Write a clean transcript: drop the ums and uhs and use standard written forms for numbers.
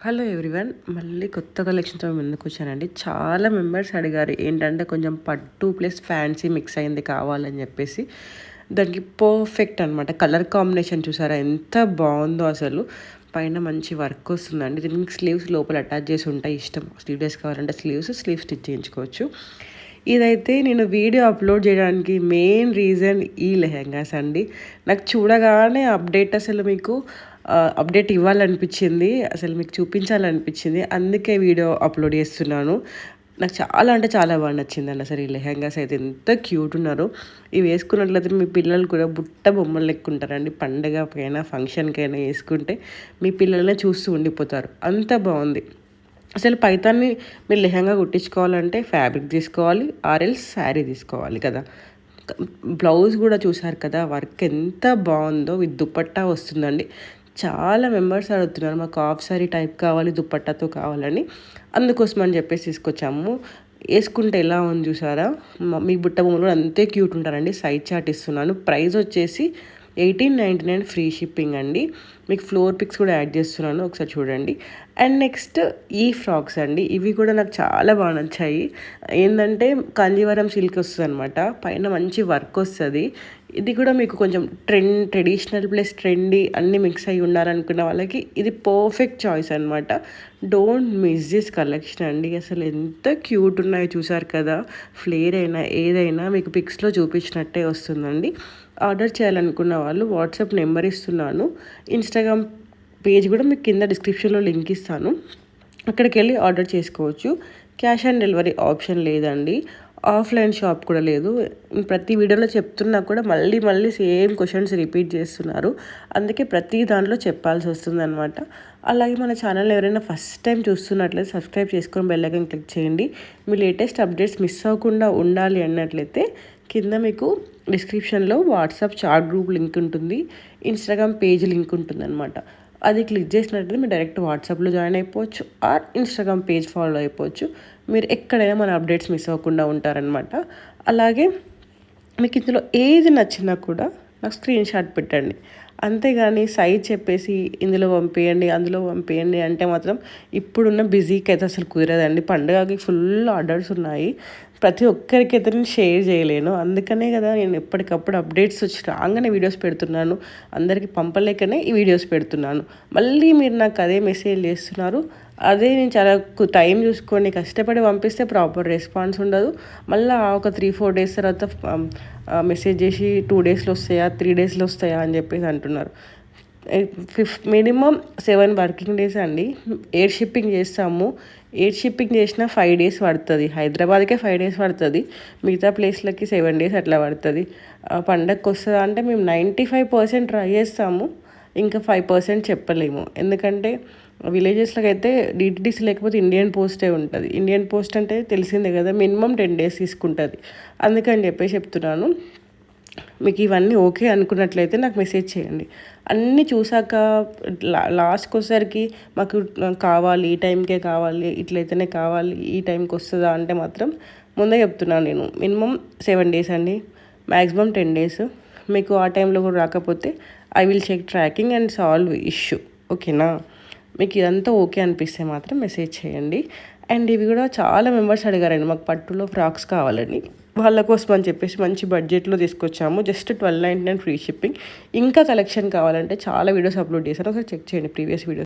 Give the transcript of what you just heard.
Hello everyone, మళ్ళీ కొత్త కలెక్షన్తో ముందుకు వచ్చానండి. చాలా మెంబర్స్ అడిగారు ఏంటంటే కొంచెం పట్టు ప్లస్ ఫ్యాన్సీ మిక్స్ అయింది కావాలని చెప్పేసి. దానికి పర్ఫెక్ట్ అనమాట. కలర్ కాంబినేషన్ చూసారా ఎంత బాగుందో అసలు. పైన మంచి వర్క్ వస్తుందండి. దీనికి స్లీవ్స్ లోపల అటాచ్ చేసి ఉంటాయి. ఇష్టం స్లీవ్లెస్ కావాలంటే స్లీవ్ స్టిచ్ చేయించుకోవచ్చు. ఇదైతే నేను వీడియో అప్లోడ్ చేయడానికి మెయిన్ రీజన్ ఈ లెహెంగాస్ అండి. నాకు చూడగానే అప్డేట్ ఇవ్వాలనిపించింది, అసలు మీకు చూపించాలనిపించింది. అందుకే వీడియో అప్లోడ్ చేస్తున్నాను. నాకు చాలా అంటే చాలా బాగా నచ్చిందండి. అసలు ఈ లెహెంగాస్ అయితే ఎంత క్యూట్ ఉన్నారు. ఇవి వేసుకున్నట్లయితే మీ పిల్లలు కూడా బుట్ట బొమ్మలు లెక్కుంటారండి. పండగకైనా ఫంక్షన్కైనా వేసుకుంటే మీ పిల్లల్ని చూస్తూ ఉండిపోతారు. అంత బాగుంది. అసలు పైతాన్ని మీరు లెహంగా కుట్టించుకోవాలంటే ఫ్యాబ్రిక్ తీసుకోవాలి, ఆర్ఎల్స్ శారీ తీసుకోవాలి కదా. బ్లౌజ్ కూడా చూసారు కదా, వర్క్ ఎంత బాగుందో. విత్ దుపట్టా వస్తుందండి. చాలా మెంబర్స్ అడుగుతున్నారు మాకు హాఫ్ సారీ టైప్ కావాలి, దుపట్టాతో కావాలని. అందుకోసం అని చెప్పేసి తీసుకొచ్చాము. వేసుకుంటే ఎలా ఉంది చూసారా, మీ బుట్ట బొమ్మలు కూడా అంతే క్యూట్ ఉంటారండి. సైజ్ చార్ట్ ఇస్తున్నాను. ప్రైస్ వచ్చేసి 1899 ఫ్రీ షిప్పింగ్ అండి. మీకు ఫ్లోర్ పిక్స్ కూడా యాడ్ చేస్తున్నాను, ఒకసారి చూడండి. అండ్ నెక్స్ట్ ఈ ఫ్రాక్స్ అండి. ఇవి కూడా నాకు చాలా బాగా నచ్చాయి. ఏంటంటే కాంజీవరం సిల్క్ వస్తుంది అనమాట. పైన మంచి వర్క్ వస్తుంది. ఇది కూడా మీకు కొంచెం ట్రెడిషనల్ ప్లస్ ట్రెండీ అన్నీ మిక్స్ అయ్యి ఉండాలనుకున్న వాళ్ళకి ఇది పర్ఫెక్ట్ చాయిస్ అనమాట. డోంట్ మిస్ దిస్ కలెక్షన్ అండి. అసలు ఎంత క్యూట్ ఉన్నాయో చూసారు కదా. ఫ్లేర్ అయినా ఏదైనా మీకు పిక్స్లో చూపించినట్టే వస్తుందండి. ఆర్డర్ చేయాలనుకున్న వాళ్ళు వాట్సాప్ నెంబర్ ఇస్తున్నాను. ఇన్స్టాగ్రామ్ పేజ్ కూడా మీకు కింద డిస్క్రిప్షన్లో లింక్ ఇస్తాను. అక్కడికి వెళ్ళి ఆర్డర్ చేసుకోవచ్చు. క్యాష్ ఆన్ డెలివరీ ఆప్షన్ లేదండి. ఆఫ్లైన్ షాప్ కూడా లేదు. ప్రతి వీడియోలో చెప్తున్నా కూడా మళ్ళీ మళ్ళీ సేమ్ క్వశ్చన్స్ రిపీట్ చేస్తున్నారు. అందుకే ప్రతి దాంట్లో చెప్పాల్సి వస్తుంది అనమాట. అలాగే మన ఛానల్ ఎవరైనా ఫస్ట్ టైం చూస్తున్నట్లయితే సబ్స్క్రైబ్ చేసుకొని బెల్ ఐకాన్ క్లిక్ చేయండి. మీ లేటెస్ట్ అప్డేట్స్ మిస్ అవ్వకుండా ఉండాలి అన్నట్లయితే కింద మీకు డిస్క్రిప్షన్లో వాట్సాప్ చాట్ గ్రూప్ లింక్ ఉంటుంది, ఇన్స్టాగ్రామ్ పేజ్ లింక్ ఉంటుంది అనమాట. అది క్లిక్ చేసినట్లయితే మీరు డైరెక్ట్ వాట్సాప్లో జాయిన్ అయిపోవచ్చు, ఆర్ ఇన్స్టాగ్రామ్ పేజ్ ఫాలో అయిపోవచ్చు. మీరు ఎక్కడైనా మన అప్డేట్స్ మిస్ అవ్వకుండా ఉంటారనమాట. అలాగే మీకు ఇందులో ఏది నచ్చినా కూడా నాకు స్క్రీన్ షాట్ పెట్టండి. అంతేగాని సైజ్ చెప్పేసి ఇందులో పంపేయండి అందులో పంపేయండి అంటే మాత్రం ఇప్పుడున్న బిజీకి అయితే అసలు కుదరదండి. పండుగకి ఫుల్ ఆర్డర్స్ ఉన్నాయి. ప్రతి ఒక్కరికైతే నేను షేర్ చేయలేను. అందుకనే కదా నేను ఎప్పటికప్పుడు అప్డేట్స్ వచ్చి రాగానే వీడియోస్ పెడుతున్నాను. అందరికీ పంపలేకనే ఈ వీడియోస్ పెడుతున్నాను. మళ్ళీ మీరు నాకు అదే మెసేజ్ చేస్తున్నారు. అదే నేను చాలా టైం చూసుకొని కష్టపడి పంపిస్తే ప్రాపర్ రెస్పాన్స్ ఉండదు. మళ్ళీ ఒక 3-4 డేస్ తర్వాత మెసేజ్ చేసి 2 డేస్లో వస్తాయా 3 డేస్లో వస్తాయా అని చెప్పేసి అంటున్నారు. మినిమం 7 వర్కింగ్ డేస్ అండి. ఎయిర్ షిప్పింగ్ చేస్తాము. ఎయిర్ షిప్పింగ్ చేసినా 5 డేస్ పడుతుంది. హైదరాబాద్కే 5 డేస్ పడుతుంది. మిగతా ప్లేస్లకి 7 డేస్ అట్లా పడుతుంది. పండగకి వస్తుందా అంటే మేము 95% ట్రై చేస్తాము. ఇంకా 5% చెప్పలేము. ఎందుకంటే విలేజెస్లోకి అయితే డిటిడిసి లేకపోతే ఇండియన్ పోస్టే ఉంటుంది. ఇండియన్ పోస్ట్ అంటే తెలిసిందే కదా, మినిమం 10 డేస్ తీసుకుంటుంది. అందుకని చెప్పేసి చెప్తున్నాను. మీకు ఇవన్నీ ఓకే అనుకున్నట్లయితే నాకు మెసేజ్ చేయండి. అన్నీ చూసాక లాస్ట్కి వచ్చేసరికి మాకు కావాలి, ఈ టైంకే కావాలి, ఇట్లయితేనే కావాలి, ఈ టైంకి వస్తుందా అంటే మాత్రం ముందే చెప్తున్నాను నేను. మినిమం 7 డేస్ అండి, మ్యాక్సిమం 10 డేస్. మీకు ఆ టైంలో కూడా రాకపోతే I will check tracking and solve issue. ఓకేనా? మీకు ఇదంతా ఓకే అనిపిస్తే మాత్రం మెసేజ్ చేయండి. అండ్ ఇవి కూడా చాలా మెంబర్స్ అడిగారండి మాకు పట్టులో ఫ్రాక్స్ కావాలని. వాళ్ళ కోసం అని చెప్పేసి మంచి బడ్జెట్లో తీసుకొచ్చాము. Just 1299 free shipping. ఇంకా కలెక్షన్ కావాలంటే చాలా వీడియోస్ అప్లోడ్ చేశాను, ఒకసారి చెక్ చేయండి ప్రీవియస్ వీడియోస్.